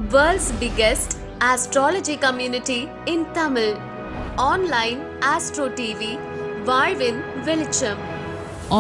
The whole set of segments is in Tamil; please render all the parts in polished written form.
World's biggest astrology community in Tamil. Online Astro TV, வாழ்வின் வெளிச்சம்.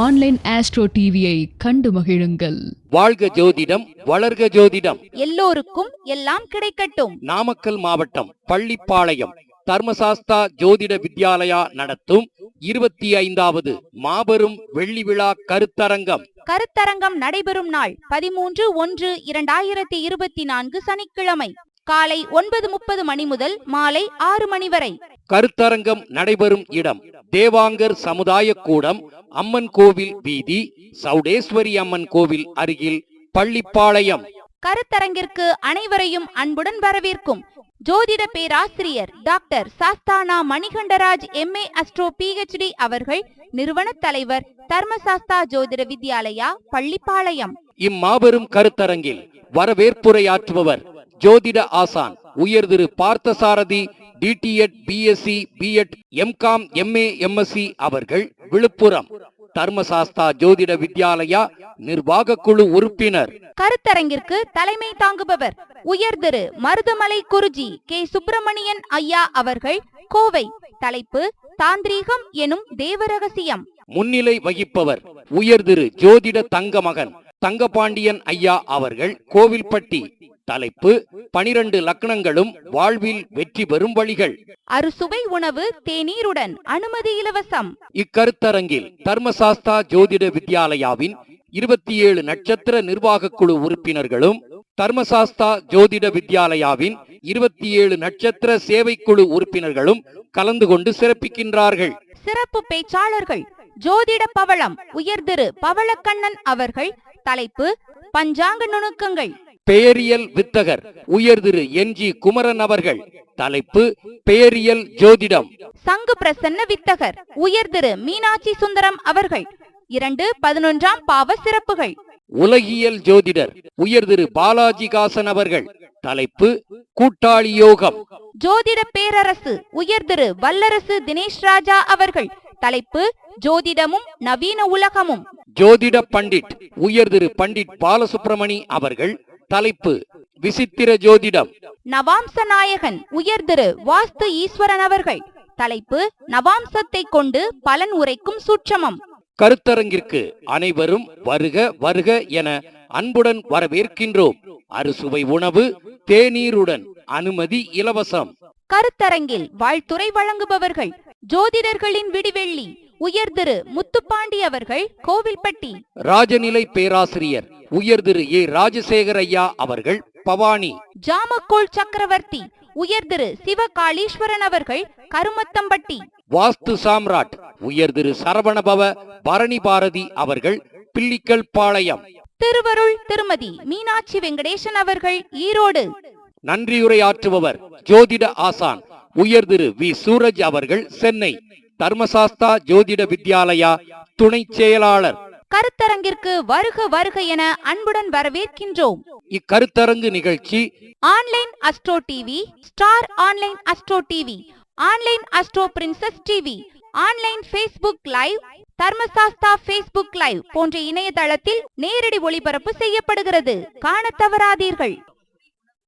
ஆன்லைன் ஆஸ்ட்ரோ டிவியை கண்டு மகிழுங்கள். வாழ்க ஜோதிடம், வளர்க ஜோதிடம். எல்லோருக்கும் எல்லாம் கிடைக்கட்டும். நாமக்கல் மாவட்டம் பள்ளிப்பாளையம் தர்மசாஸ்தா ஜோதிட வித்யாலயா நடத்தும் 25வது மாபெரும் வெள்ளி விழா கருத்தரங்கம். கருத்தரங்கம் நடைபெறும் நாள் 13/1/2024 சனிக்கிழமை காலை 9:30 மணி முதல் மாலை 6 மணி வரை. கருத்தரங்கம் நடைபெறும் இடம் தேவாங்கர் சமுதாய கூடம், அம்மன் கோவில் வீதி, சௌடேஸ்வரி அம்மன் கோவில் அருகில், பள்ளிப்பாளையம். கருத்தரங்கிற்கு அனைவரையும் அன்புடன் வரவேற்கும் ஜோதிட பேராசிரியர் doctor சாஸ்தானா Manikandaraj MA astro PhD அவர்கள், நிறுவன தலைவர் தர்மசாஸ்தா ஜோதிட வித்யாலயா, பள்ளிப்பாளையம். இம்மாபெரும் கருத்தரங்கில் வரவேற்புரையாற்றுபவர் ஜோதிட ஆசான் உயர் Thiru Parthasarathy DTED BSc B.Ed M.Com MA MSc அவர்கள், விழுப்புரம். தர்மசாஸ்தா ஜோதிட வித்யாலயா நிர்வாக குழு உறுப்பினர். கருத்தரங்கிற்கு தலைமை தாங்குபவர் உயர் திரு மருதமலை குருஜி K. சுப்பிரமணியன் ஐயா அவர்கள், கோவை. தலைப்பு தாந்திரீகம் எனும் தேவரகசியம். முன்னிலை வகிப்பவர் உயர் திரு ஜோதிட தங்கமகன் தங்கபாண்டியன் ஐயா அவர்கள், கோவில்பட்டி. தலைப்பு 12 லக்னங்களும் வாழ்வில் வெற்றி பெறும் வழிகள். அறுசுவை உணவு தேநீருடன், அனுமதி இலவசம். இக்கருத்தரங்கில் தர்மசாஸ்தா ஜோதிட வித்யாலயாவின் 27 நட்சத்திர நிர்வாக குழு உறுப்பினர்களும், தர்மசாஸ்தா ஜோதிட வித்யாலயாவின் 27 நட்சத்திர சேவைக்குழு உறுப்பினர்களும் கலந்து கொண்டு சிறப்பிக்கின்றார்கள். சிறப்பு பேச்சாளர்கள் ஜோதிட பவளம் உயர் திரு பவளக்கண்ணன் அவர்கள். தலைப்பு பஞ்சாங்க நுணுக்கங்கள். பெயரியல் வித்தகர் உயர் திரு NG குமரன் அவர்கள். தலைப்பு பெயரியல் ஜோதிடம். சங்கு பிரசன்ன வித்தகர் உயர் திரு மீனாட்சி சுந்தரம் அவர்கள். 2-11 பாவ சிறப்புகள். உலகியல் ஜோதிடர் உயர் திரு பாலாஜிகாசன் அவர்கள். தலைப்பு கூட்டாளி யோகம். ஜோதிட பேரரசு உயர் திரு வல்லரசு தினேஷ் ராஜா அவர்கள். தலைப்பு ஜோதிடமும் நவீன உலகமும். ஜோதிட பண்டிட் உயர் திரு பண்டிட் பாலசுப்ரமணி அவர்கள். தலைப்பு விசித்திர ஜோதிடம். நவாம்ச நாயகன் உயர் திரு வாஸ்து ஈஸ்வரன் அவர்கள். தலைப்பு நவாம்சத்தை கொண்டு பலன் உரைக்கும் சூட்சமம். கருத்தரங்கிற்கு அனைவரும் வருக வருக என அன்புடன் வரவேற்கின்றோம். அறுசுவை உணவு தேநீருடன், அனுமதி இலவசம். கருத்தரங்கில் வாழ்த்துரை வழங்குபவர்கள் ஜோதிடர்களின் விடிவெள்ளி உயர் திரு முத்துப்பாண்டி அவர்கள், கோவில்பட்டி. ராஜநிலை பேராசிரியர் உயர் திரு A. ராஜசேகர் ஐயா அவர்கள், பவானி. ஜாமக்கோள் சக்கரவர்த்தி உயர் திரு சிவகாளீஸ்வரன் அவர்கள், கருமத்தம்பட்டி. வாஸ்து சாம்ராட் உயர் திரு சரவணபவ பரணி பாரதி அவர்கள், பிள்ளிக்கல் பாளையம். திருவருள் திருமதி மீனாட்சி வெங்கடேசன் அவர்கள், ஈரோடு. நன்றியுரையாற்றுபவர் ஜோதிட ஆசான் உயர் திரு V. சூரஜ் அவர்கள், சென்னை. தர்மசாஸ்தா ஜோதிட வித்யாலயா துணை செயலாளர். கருத்தரங்கிற்கு வருக வருக என அன்புடன் வரவேற்கின்றோம். இக்கருத்தரங்கு நிகழ்ச்சி online astro TV, star online astro TV, online astro princess TV, online Facebook live, Dharmasastha Facebook live போன்ற இணையதளத்தில் நேரடி ஒளிபரப்பு செய்யப்படுகிறது. காண தவறாதீர்கள்.